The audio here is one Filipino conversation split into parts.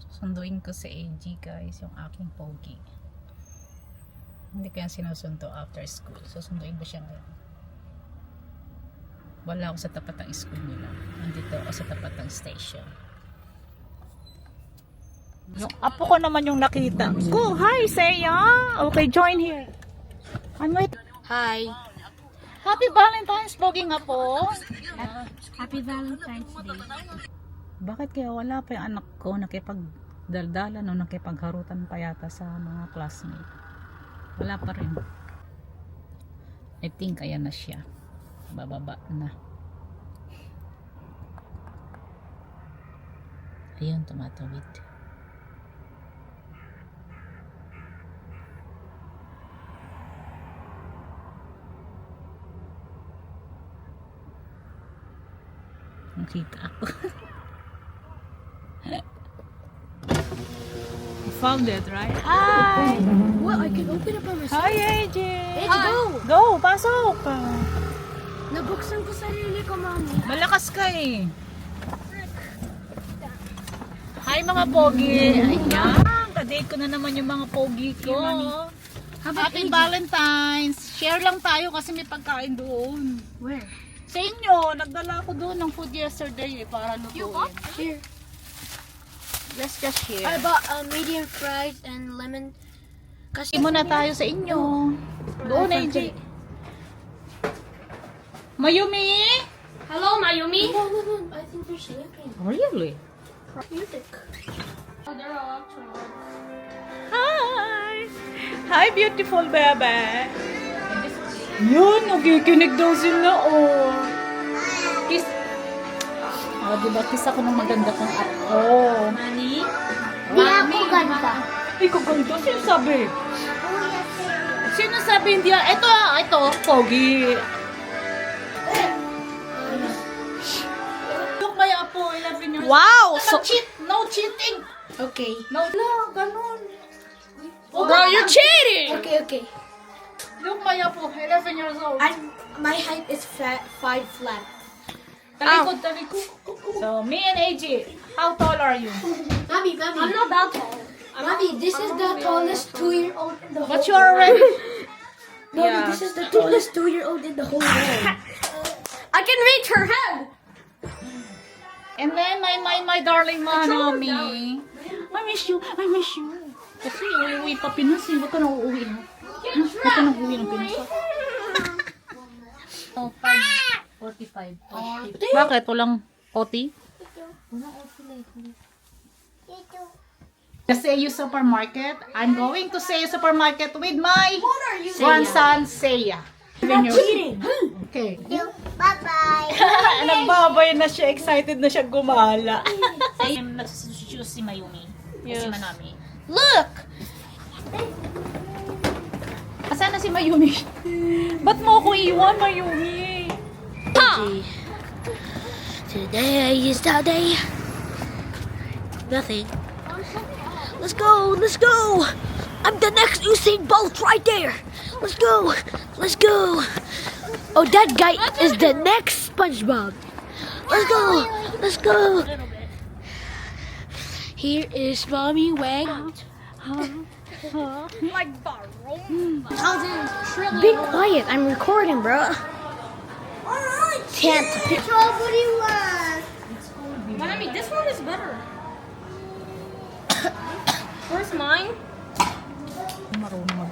Sunduin ko si AG guys, yung aking pogi. Hindi ko yan sinusundo after school. So sunduin ko siya ngayon. Wala ako sa tapat ng school nila. Nandito ako sa tapat ng station. Yung apo ko naman yung nakita ko. Hi, Seya! Okay, join here. I'm with... Hi. Happy Valentine's, pogi nga po. Happy Valentine's Day. Bakit kaya wala pa yung anak ko nakipagdaldalan o nakipagharutan pa yata sa mga classmates? Wala pa rin. I think ayan na siya. Bababa na. Ayun, tumatawid. Nakita ako. Found it, right? Hi! What? I can open it by myself. Hi, AJ! Let's go! Go! Pasok! Nabuksan ko sarili ko, Mami. Malakas ka eh. Hi mga pogi! Ayan! Kadate ko na naman yung mga pogi ko. Happy Valentine's! Share lang tayo kasi may pagkain doon. Where? Sa inyo, nagdala ako doon ng food yesterday eh, para lutuin. Here. Let's just share. I bought medium fries and lemon. Kasi muna tayo sa inyo. Doon, AJ. Mayumi! Hello, Mayumi. No. I think they're sleeping. Really? Music. Oh, they're all actually. Hi! Hi, beautiful bebe! Yun, nagikinig daw sila, oh. Kiss. Oh, diba, kiss ako ng maganda kong ako. Mani? Di ako ganda. Ikaw ganda, sino sabi? Sino sabi hindi? Ito, pogi. Look, may apo, 11 years. Wow! So, cheat, no cheating. Okay. No, ganun. Bro, you're cheating! Okay. Look, my apo, 11 years old. My height is 5 flat. Talikod. So, me and AJ, how tall are you? Mommy. I'm not that tall. Mommy, this is the tallest 2-year-old in the whole But you are already... Mommy, Yeah. this is the tallest 2-year-old in the whole world. I can reach her head. And then, my darling Manami. I miss you. Kasi uuwi pa Pinas eh. Huwag ka na uuwi ha. Huwag ka na uuwi ng Pinas ha. Oh, 45. Bakit? Walang OT? Kasi you supermarket. I'm going to say supermarket with my grandson, Seiya. Cheating. Okay. Bye-bye. Nagbabay na siya. Excited na siya gumala. Nagsusushoes si Mayumi. Yes. Si Manami. Look! Asan na si Mayumi? Ba't mo ako iwan, Mayumi? Today is the day. Nothing. Let's go. I'm the next Usain Bolt right there. Let's go. Oh, that guy is the next SpongeBob. Let's go. Here is Mommy Wang. Like Barong. Be quiet. I'm recording, bro. Can't. Strawberry one. Mommy, this one is better. Where's mine? Marunong mag...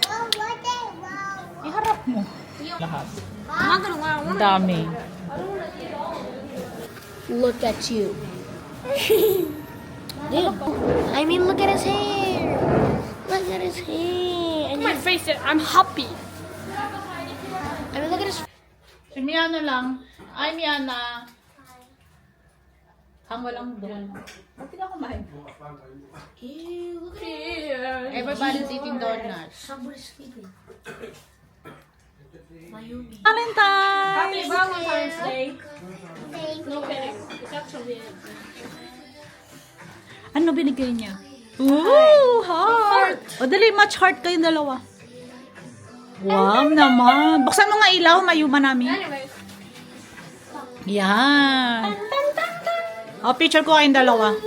Oh, what the wow. Iharap mo. Lahat. I'm not gonna lie. I Ang want dami. Look at you. Dude, I mean, look at his hair. And my face. I'm happy. I mean, look at his. Si Miana lang. Ay, Miana. Hang walang doon. Ba't hindi ako kumain? Ew, look at Everybody's eating donuts. Somebody's sleeping. Mayumi. Valentine's! Happy Valentine's Day. Thank you. Okay, it's actually it. Ano binigay niya? Ooh, heart! O dali, match heart kayong dalawa. Wow naman. Buksan mo nga ilaw, mayuma namin. Anyways. Yan. Oh, picture ko kayong dalawa.